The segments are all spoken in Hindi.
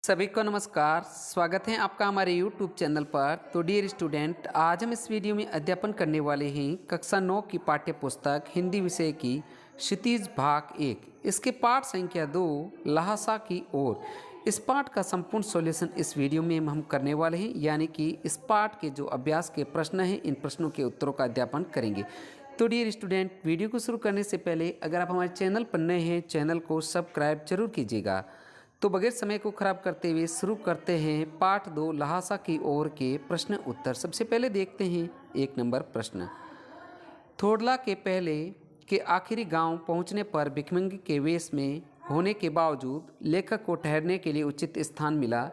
सभी को नमस्कार। स्वागत है आपका हमारे YouTube चैनल पर। तो डियर स्टूडेंट, आज हम इस वीडियो में अध्यापन करने वाले हैं कक्षा 9 की पाठ्य पुस्तक हिंदी विषय की क्षितिज भाग 1, इसके पाठ संख्या 2 लहासा की ओर। इस पाठ का संपूर्ण सॉल्यूशन इस वीडियो में हम करने वाले हैं, यानी कि इस पाठ के जो अभ्यास के प्रश्न हैं इन प्रश्नों के उत्तरों का अध्यापन करेंगे। तो डियर स्टूडेंट, वीडियो को शुरू करने से पहले अगर आप हमारे चैनल पर नए हैं, चैनल को सब्सक्राइब जरूर कीजिएगा। तो बगैर समय को खराब करते हुए शुरू करते हैं पाठ 2 लहासा की ओर के प्रश्न उत्तर। सबसे पहले देखते हैं 1 नंबर प्रश्न। थोड़ला के पहले के आखिरी गांव पहुंचने पर भिखमंगी के वेश में होने के बावजूद लेखक को ठहरने के लिए उचित स्थान मिला,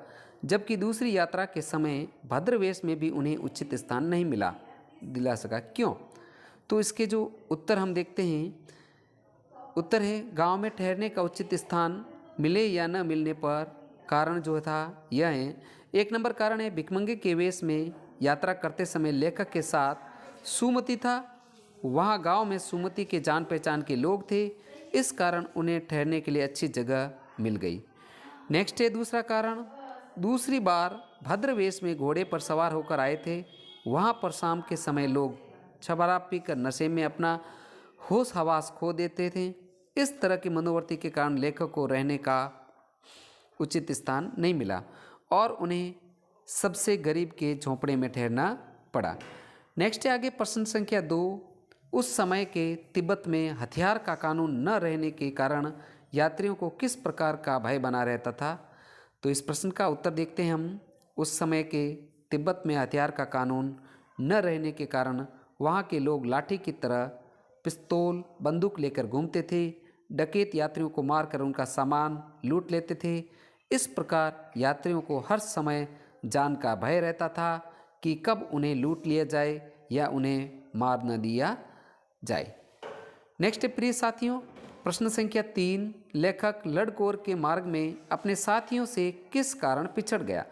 जबकि दूसरी यात्रा के समय भद्र वेश में भी उन्हें उचित स्थान नहीं दिला सका। क्यों? तो इसके जो उत्तर हम देखते हैं, उत्तर है गांव में ठहरने का उचित स्थान मिले या न मिलने पर कारण जो था यह है। 1 नंबर कारण है भिखमंगे के वेश में यात्रा करते समय लेखक के साथ सुमति था। वहाँ गांव में सुमति के जान पहचान के लोग थे, इस कारण उन्हें ठहरने के लिए अच्छी जगह मिल गई। नेक्स्ट है दूसरा कारण, दूसरी बार भद्र वेश में घोड़े पर सवार होकर आए थे। वहाँ पर शाम के समय लोग शराब पीकर नशे में अपना होश हवास खो देते थे। इस तरह की मनोवृत्ति के कारण लेखक को रहने का उचित स्थान नहीं मिला और उन्हें सबसे गरीब के झोंपड़े में ठहरना पड़ा। नेक्स्ट है आगे प्रश्न संख्या 2। उस समय के तिब्बत में हथियार का कानून न रहने के कारण यात्रियों को किस प्रकार का भय बना रहता था? तो इस प्रश्न का उत्तर देखते हैं हम। उस समय के तिब्बत में हथियार का कानून न रहने के कारण वहाँ के लोग लाठी की तरह पिस्तौल बंदूक लेकर घूमते थे। डकैत यात्रियों को मारकर उनका सामान लूट लेते थे। इस प्रकार यात्रियों को हर समय जान का भय रहता था कि कब उन्हें लूट लिया जाए या उन्हें मार न दिया जाए। नेक्स्ट प्रिय साथियों, प्रश्न संख्या 3। लेखक लडकोर के मार्ग में अपने साथियों से किस कारण पिछड़ गया?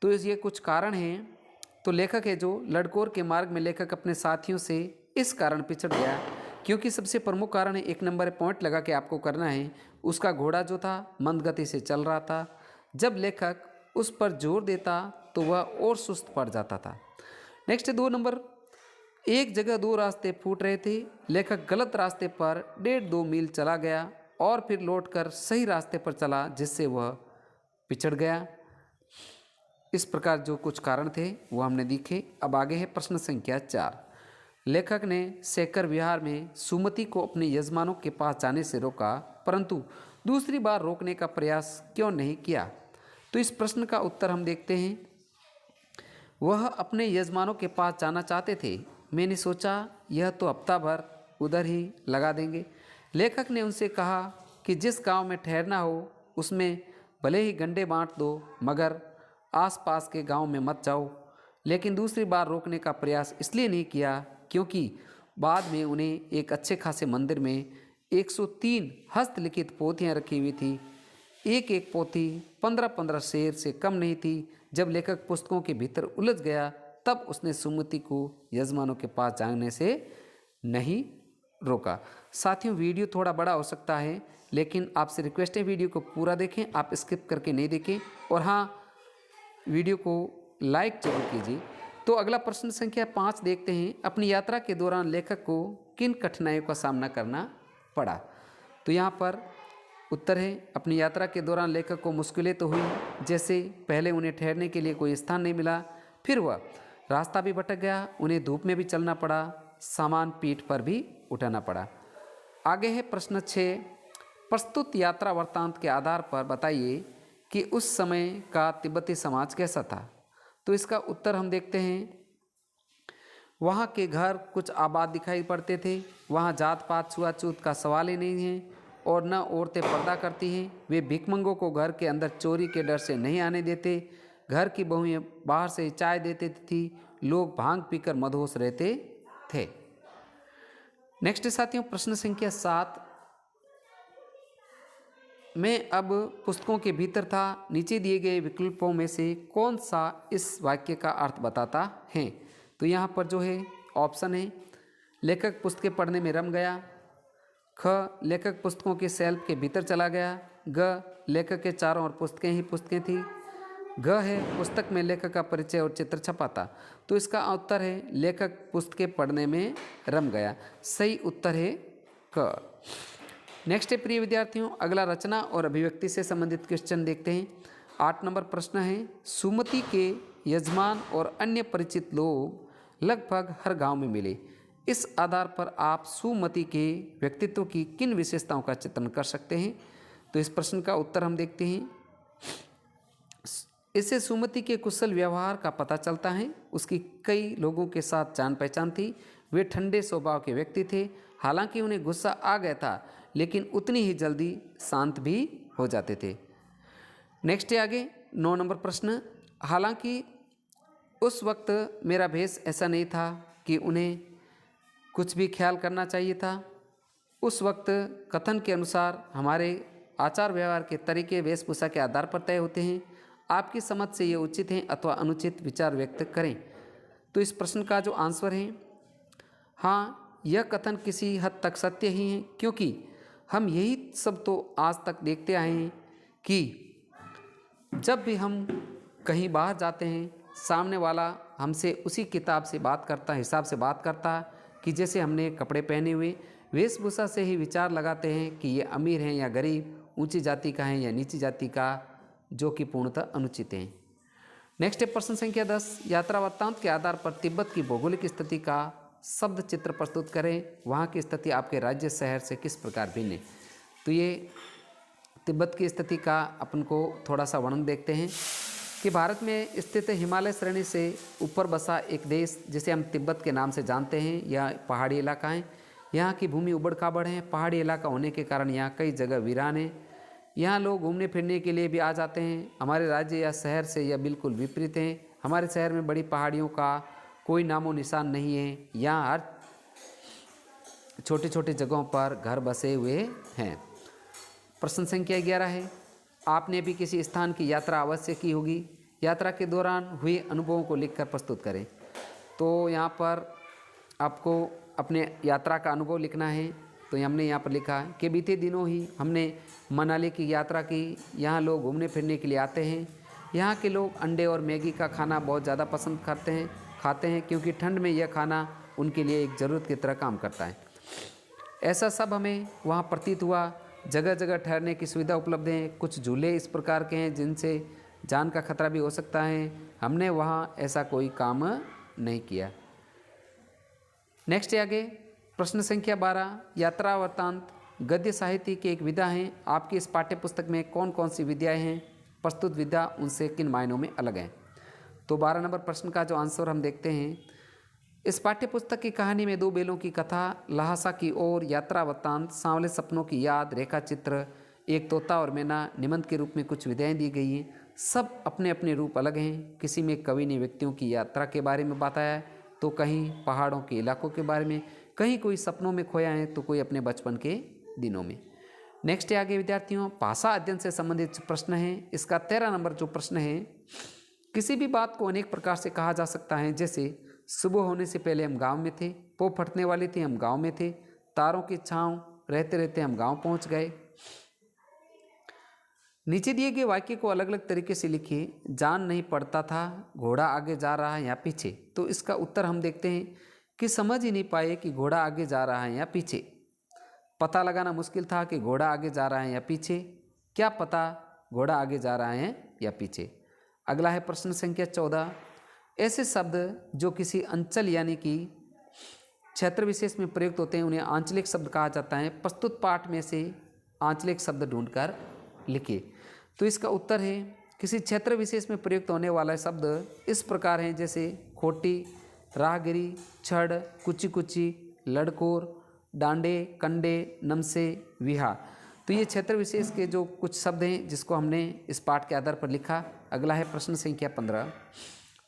तो ये कुछ कारण हैं। तो लेखक है जो लडकोर के मार्ग में लेखक अपने साथियों से इस कारण पिछड़ गया क्योंकि सबसे प्रमुख कारण है, 1 नंबर पॉइंट लगा के आपको करना है, उसका घोड़ा जो था मंद गति से चल रहा था। जब लेखक उस पर जोर देता तो वह और सुस्त पड़ जाता था। नेक्स्ट 2 नंबर, एक जगह 2 रास्ते फूट रहे थे। लेखक गलत रास्ते पर 1.5-2 मील चला गया और फिर लौटकर सही रास्ते पर चला, जिससे वह पिछड़ गया। इस प्रकार जो कुछ कारण थे वो हमने देखे। अब आगे है प्रश्न संख्या 4। लेखक ने शेखर विहार में सुमति को अपने यजमानों के पास जाने से रोका, परंतु दूसरी बार रोकने का प्रयास क्यों नहीं किया? तो इस प्रश्न का उत्तर हम देखते हैं। वह अपने यजमानों के पास जाना चाहते थे। मैंने सोचा यह तो हफ्ता भर उधर ही लगा देंगे। लेखक ने उनसे कहा कि जिस गांव में ठहरना हो उसमें भले ही गंडे बांट दो, मगर आसपास के गांव में मत जाओ। लेकिन दूसरी बार रोकने का प्रयास इसलिए नहीं किया क्योंकि बाद में उन्हें एक अच्छे खासे मंदिर में 103 हस्तलिखित पोथियाँ रखी हुई थी। एक एक पोथी 15-15 शेर से कम नहीं थी। जब लेखक पुस्तकों के भीतर उलझ गया तब उसने सुमति को यजमानों के पास जाने से नहीं रोका। साथियों, वीडियो थोड़ा बड़ा हो सकता है, लेकिन आपसे रिक्वेस्ट है वीडियो को पूरा देखें, आप स्किप करके नहीं देखें। और हाँ, वीडियो को लाइक जरूर कीजिए। तो अगला प्रश्न संख्या 5 देखते हैं। अपनी यात्रा के दौरान लेखक को किन कठिनाइयों का सामना करना पड़ा? तो यहाँ पर उत्तर है, अपनी यात्रा के दौरान लेखक को मुश्किलें तो हुई, जैसे पहले उन्हें ठहरने के लिए कोई स्थान नहीं मिला, फिर वह रास्ता भी भटक गया, उन्हें धूप में भी चलना पड़ा, सामान पीठ पर भी उठाना पड़ा। आगे है प्रश्न 6। प्रस्तुत यात्रा वृत्तांत के आधार पर बताइए कि उस समय का तिब्बती समाज कैसा था? तो इसका उत्तर हम देखते हैं। वहाँ के घर कुछ आबाद दिखाई पड़ते थे। वहाँ जात पात छुआछूत का सवाल ही नहीं है और न औरतें पर्दा करती हैं। वे भिखमंगों को घर के अंदर चोरी के डर से नहीं आने देते। घर की बहुएं बाहर से चाय देती थी। लोग भांग पीकर मदहोश रहते थे। नेक्स्ट साथियों, प्रश्न संख्या 7। मैं अब पुस्तकों के भीतर था, नीचे दिए गए विकल्पों में से कौन सा इस वाक्य का अर्थ बताता है? तो यहाँ पर जो है ऑप्शन है, लेखक पुस्तकें पढ़ने में रम गया। ख, लेखक पुस्तकों के शेल्फ के भीतर चला गया। ग, लेखक के चारों ओर पुस्तकें ही पुस्तकें थी। घ है, पुस्तक में लेखक का परिचय और चित्र छपा था। तो इसका उत्तर है लेखक पुस्तकें पढ़ने में रम गया। सही उत्तर है क। नेक्स्ट है प्रिय विद्यार्थियों, अगला रचना और अभिव्यक्ति से संबंधित क्वेश्चन देखते हैं। 8 नंबर प्रश्न है, सुमति के यजमान और अन्य परिचित लोग लगभग हर गांव में मिले। इस आधार पर आप सुमति के व्यक्तित्व की किन विशेषताओं का चित्रण कर सकते हैं? तो इस प्रश्न का उत्तर हम देखते हैं। इससे सुमति के कुशल व्यवहार का पता चलता है। उसकी कई लोगों के साथ जान पहचान थी। वे ठंडे स्वभाव के व्यक्ति थे। हालांकि उन्हें गुस्सा आ गया था, लेकिन उतनी ही जल्दी शांत भी हो जाते थे। नेक्स्ट है आगे 9 नंबर प्रश्न, हालांकि उस वक्त मेरा भेष ऐसा नहीं था कि उन्हें कुछ भी ख्याल करना चाहिए था। उस वक्त कथन के अनुसार हमारे आचार व्यवहार के तरीके वेशभूषा के आधार पर तय होते हैं। आपकी समझ से ये उचित हैं अथवा अनुचित विचार व्यक्त करें। तो इस प्रश्न का जो आंसर है, हाँ, यह कथन किसी हद तक सत्य ही है, क्योंकि हम यही सब तो आज तक देखते आए हैं कि जब भी हम कहीं बाहर जाते हैं, सामने वाला हमसे उसी किताब से बात करता, हिसाब से बात करता कि जैसे हमने कपड़े पहने हुए, वेशभूषा से ही विचार लगाते हैं कि ये अमीर हैं या गरीब, ऊंची जाति का है या नीची जाति का, जो कि पूर्णतः अनुचित हैं। नेक्स्ट है प्रश्न संख्या 10, यात्रा वृत्तांत के आधार पर तिब्बत की भौगोलिक स्थिति का शब्द चित्र प्रस्तुत करें। वहाँ की स्थिति आपके राज्य शहर से किस प्रकार भिन्न है? तो ये तिब्बत की स्थिति का अपन को थोड़ा सा वर्णन देखते हैं कि भारत में स्थित हिमालय श्रेणी से ऊपर बसा एक देश जिसे हम तिब्बत के नाम से जानते हैं, यह पहाड़ी इलाका है। यहाँ की भूमि उबड़ खाबड़ है। पहाड़ी इलाका होने के कारण यहाँ कई जगह वीरान है। यहाँ लोग घूमने फिरने के लिए भी आ जाते हैं। हमारे राज्य या शहर से यह बिल्कुल विपरीत है। हमारे शहर में बड़ी पहाड़ियों का कोई नामो निशान नहीं है। यहाँ हर छोटे छोटे जगहों पर घर बसे हुए हैं। प्रश्न संख्या 11 है, आपने भी किसी स्थान की यात्रा अवश्य की होगी। यात्रा के दौरान हुए अनुभवों को लिखकर प्रस्तुत करें। तो यहाँ पर आपको अपने यात्रा का अनुभव लिखना है। तो हमने यहाँ पर लिखा है कि बीते दिनों ही हमने मनाली की यात्रा की। यहाँ लोग घूमने फिरने के लिए आते हैं। यहाँ के लोग अंडे और मैगी का खाना बहुत ज़्यादा पसंद खाते हैं क्योंकि ठंड में यह खाना उनके लिए एक ज़रूरत की तरह काम करता है। ऐसा सब हमें वहाँ प्रतीत हुआ। जगह जगह ठहरने की सुविधा उपलब्ध है। कुछ झूले इस प्रकार के हैं जिनसे जान का खतरा भी हो सकता है। हमने वहाँ ऐसा कोई काम नहीं किया। नेक्स्ट है आगे प्रश्न संख्या 12, यात्रा वृत्तांत गद्य साहित्य की एक विधा है। आपकी इस पाठ्य पुस्तक में कौन कौन सी विधाएँ हैं? प्रस्तुत विधा उनसे किन मायनों में अलग है? तो 12 नंबर प्रश्न का जो आंसर हम देखते हैं, इस पाठ्य पुस्तक की कहानी में 2 बेलों की कथा, लहासा की ओर, यात्रा वृत्तांत, सांवले सपनों की याद, रेखा चित्र, एक तोता और मैना, निबंध के रूप में कुछ विधाएँ दी गई हैं। सब अपने अपने रूप अलग हैं। किसी में कवि ने व्यक्तियों की यात्रा के बारे में बताया है, तो कहीं पहाड़ों के इलाकों के बारे में, कहीं कोई सपनों में खोया है, तो कोई अपने बचपन के दिनों में। नेक्स्ट है आगे विद्यार्थियों, भाषा अध्ययन से संबंधित प्रश्न है। इसका 13 नंबर जो प्रश्न है, किसी भी बात को अनेक प्रकार से कहा जा सकता है। जैसे सुबह होने से पहले हम गांव में थे, पो फटने वाली थी, हम गांव में थे, तारों की छांव रहते रहते हम गांव पहुंच गए। नीचे दिए गए वाक्य को अलग अलग तरीके से लिखिए। जान नहीं पड़ता था घोड़ा आगे जा रहा है या पीछे। तो इसका उत्तर हम देखते हैं कि समझ ही नहीं पाए कि घोड़ा आगे जा रहा है या पीछे। पता लगाना मुश्किल था कि घोड़ा आगे जा रहा है या पीछे। क्या पता घोड़ा आगे जा रहा है या पीछे। अगला है प्रश्न संख्या 14, ऐसे शब्द जो किसी अंचल यानी कि क्षेत्र विशेष में प्रयुक्त होते हैं उन्हें आंचलिक शब्द कहा जाता है। प्रस्तुत पाठ में से आंचलिक शब्द ढूंढकर लिखिए। तो इसका उत्तर है किसी क्षेत्र विशेष में प्रयुक्त होने वाला शब्द इस प्रकार हैं, जैसे खोटी, राहगिरी, छड़, कुची कुची, लड़कोर, डांडे, कंडे, नमसे, विहा। तो ये क्षेत्र विशेष के जो कुछ शब्द हैं जिसको हमने इस पाठ के आधार पर लिखा। अगला है प्रश्न संख्या 15,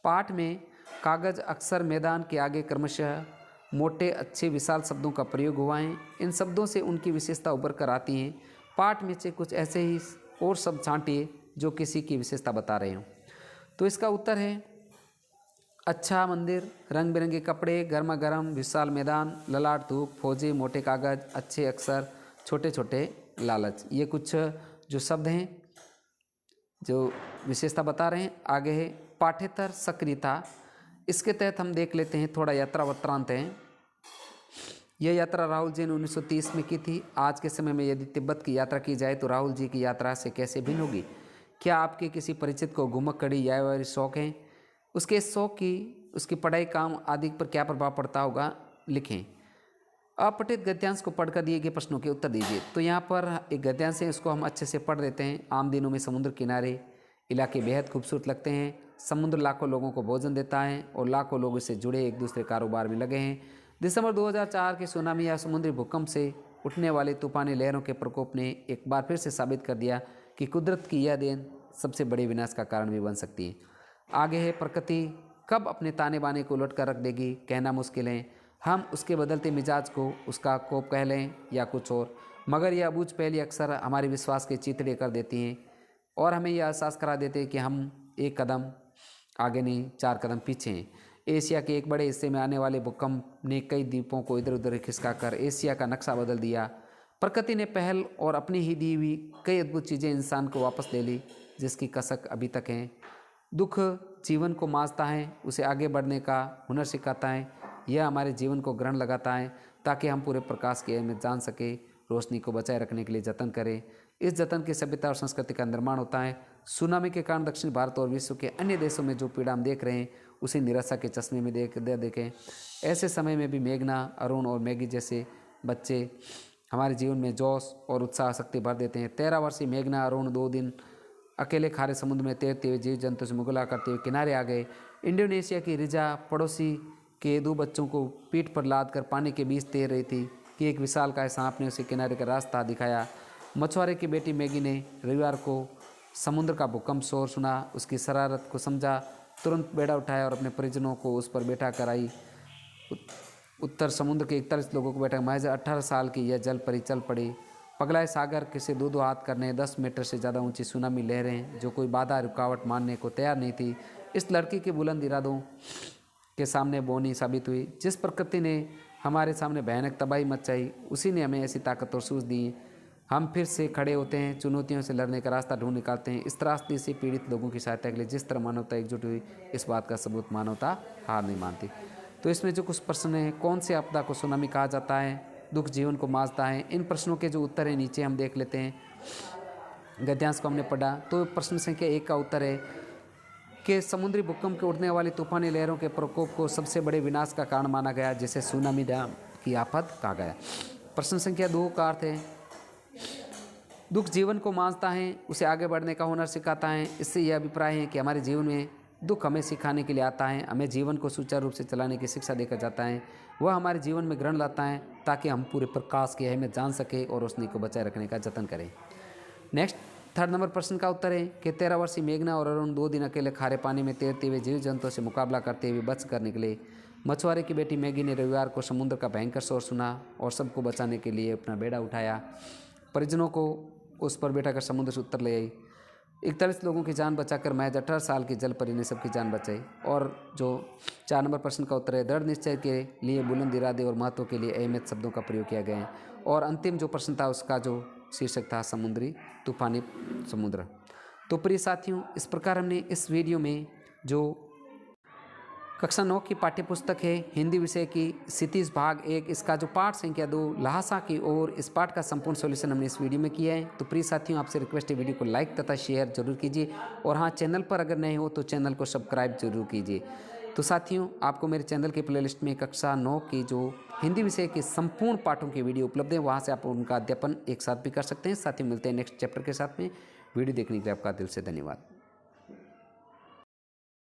पाठ में कागज, अक्षर, मैदान के आगे क्रमशः मोटे, अच्छे, विशाल शब्दों का प्रयोग हुआ है। इन शब्दों से उनकी विशेषता उभर कर आती है। पाठ में से कुछ ऐसे ही और शब्द छांटिए जो किसी की विशेषता बता रहे हों। तो इसका उत्तर है अच्छा मंदिर, रंग बिरंगे कपड़े, गर्मा गर्म, विशाल मैदान, ललाट धूप, फौजी, मोटे कागज, अच्छे अक्षर, छोटे छोटे लालच। ये कुछ जो शब्द हैं, जो विशेषता बता रहे हैं, आगे है पाठ्येतर सक्रियता। इसके तहत हम देख लेते हैं थोड़ा यात्रा वृत्तांत है। यह यात्रा राहुल जी ने 1930 में की थी। आज के समय में यदि तिब्बत की यात्रा की जाए तो राहुल जी की यात्रा से कैसे भिन्न होगी? क्या आपके किसी परिचित को घुमक कड़ी या शौक है? उसके शौक की, उसकी पढ़ाई, काम आदि पर क्या प्रभाव पड़ता होगा? लिखें। अपठित गद्यांश को पढ़कर दिए गए प्रश्नों के उत्तर दीजिए। तो यहाँ पर एक गद्यांश है, उसको हम अच्छे से पढ़ लेते हैं। आम दिनों में समुद्र किनारे इलाके बेहद खूबसूरत लगते हैं। समुद्र लाखों लोगों को भोजन देता है और लाखों लोग इससे जुड़े एक दूसरे कारोबार में लगे हैं। दिसंबर 2004 के सुनामी या समुद्री भूकंप से उठने वाली तूफानी लहरों के प्रकोप ने एक बार फिर से साबित कर दिया कि कुदरत की यह देन सबसे बड़े विनाश का कारण भी बन सकती है। आगे है प्रकृति कब अपने ताने बाने को उलट कर रख देगी, कहना मुश्किल है। हम उसके बदलते मिजाज को उसका कोप कह लें या कुछ और, मगर यह अबूझ पहली अक्सर हमारे विश्वास के चितड़े कर देती हैं और हमें यह एहसास करा देते हैं कि हम एक कदम आगे नहीं, 4 कदम पीछे हैं। एशिया के एक बड़े हिस्से में आने वाले भूकंप ने कई द्वीपों को इधर उधर खिसकाकर एशिया का नक्शा बदल दिया। प्रकृति ने पहल और अपनी ही दी हुई कई अद्भुत चीज़ें इंसान को वापस ले ली, जिसकी कसक अभी तक है। दुख जीवन को मांझता है, उसे आगे बढ़ने का हुनर सिखाता है। यह हमारे जीवन को ग्रहण लगाता है ताकि हम पूरे प्रकाश की अहमियत जान सके, रोशनी को बचाए रखने के लिए जतन करें। इस जतन की सभ्यता और संस्कृति का निर्माण होता है। सुनामी के कारण दक्षिण भारत और विश्व के अन्य देशों में जो पीड़ा हम देख रहे हैं, उसे निराशा के चश्मे में देखें। ऐसे समय में भी मेघना, अरुण और मैगी जैसे बच्चे हमारे जीवन में जोश और उत्साह शक्ति भर देते हैं। 13 वर्षीय मेघना अरुण 2 दिन अकेले खारे समुद्र में तैरते हुए जीव जंतु से मुकाबला करते हुए किनारे आ गए। इंडोनेशिया की रिजा पड़ोसी के 2 बच्चों को पीठ पर लाद कर पानी के बीच तैर रही थी कि एक विशालकाय सांप ने उसे किनारे का रास्ता दिखाया। मछुआरे की बेटी मैगी ने रविवार को समुद्र का भूकंप शोर सुना, उसकी शरारत को समझा, तुरंत बेड़ा उठाया और अपने परिजनों को उस पर बैठा कर आई। उत्तर समुद्र के 41 लोगों को बैठा महज 18 साल की यह जल परी चल पड़ी। पगलाए सागर के से 2-2 हाथ करने 10 मीटर से ज़्यादा ऊंची सुनामी लहरें जो कोई बाधा रुकावट मानने को तैयार नहीं थी, इस लड़की के बुलंद इरादों के सामने बौनी साबित हुई। जिस प्रकृति ने हमारे सामने भयानक तबाही मचाई, उसी ने हमें ऐसी ताकत और सूझ दी। हम फिर से खड़े होते हैं, चुनौतियों से लड़ने का रास्ता ढूंढ निकालते हैं। इस त्रासदी से पीड़ित लोगों की सहायता के लिए जिस तरह मानवता एकजुट हुई, इस बात का सबूत मानवता हार नहीं मानती। तो इसमें जो कुछ प्रश्न हैं, कौन सी आपदा को सुनामी कहा जाता है, दुख जीवन को मांझता है, इन प्रश्नों के जो उत्तर हैं नीचे हम देख लेते हैं। गद्यांश को हमने पढ़ा, तो प्रश्न संख्या 1 का उत्तर है कि समुद्री भूकंप के उठने वाली तूफानी लहरों के प्रकोप को सबसे बड़े विनाश का कारण माना गया, जिसे सुनामी नाम की आफत कहा गया। प्रश्न संख्या 2 का अर्थ है दुख जीवन को मांझता है, उसे आगे बढ़ने का हुनर सिखाता है। इससे यह अभिप्राय है कि हमारे जीवन में दुख हमें सिखाने के लिए आता है, हमें जीवन को सुचारू रूप से चलाने की शिक्षा देकर जाता है। वह हमारे जीवन में ग्रहण लाता है ताकि हम पूरे प्रकाश की अहमियत जान सके और रोशनी को बचाए रखने का जतन करें। नेक्स्ट 3rd नंबर प्रश्न का उत्तर है कि 13 वर्षीय मेघना और अरुण 2 दिन अकेले खारे पानी में तैरते हुए जीव जंतुओं से मुकाबला करते हुए बच कर निकले। मछुआरे की बेटी मैगी ने रविवार को समुद्र का भयंकर शोर सुना और सबको बचाने के लिए अपना बेड़ा उठाया। परिजनों को उस पर बैठा कर समुद्र से उत्तर ले आई। 41 लोगों की जान बचाकर महज 18 साल की जल परी ने सबकी जान बचाई। और जो 4 नंबर प्रश्न का उत्तर है दृढ़ निश्चय के लिए बुलंद इरादे और महत्व के लिए अहमियत शब्दों का प्रयोग किया गया है। और अंतिम जो प्रश्न था उसका जो शीर्षक था समुद्री तूफानी समुद्र। तो प्रिय साथियों, इस प्रकार हमने इस वीडियो में जो कक्षा 9 की पाठ्यपुस्तक है हिंदी विषय की क्षितिज भाग 1, इसका जो पाठ संख्या 2 ल्हासा की ओर, इस पाठ का संपूर्ण सॉल्यूशन हमने इस वीडियो में किया है। तो प्रिय साथियों, आपसे रिक्वेस्ट है वीडियो को लाइक तथा शेयर जरूर कीजिए और हाँ, चैनल पर अगर नए हो तो चैनल को सब्सक्राइब जरूर कीजिए। तो साथियों, आपको मेरे चैनल की प्लेलिस्ट में कक्षा 9 की जो हिंदी विषय के संपूर्ण पाठों की वीडियो उपलब्ध है, वहाँ से आप उनका अध्ययन एक साथ भी कर सकते हैं। साथ ही मिलते हैं नेक्स्ट चैप्टर के साथ में। वीडियो देखने के लिए आपका दिल से धन्यवाद।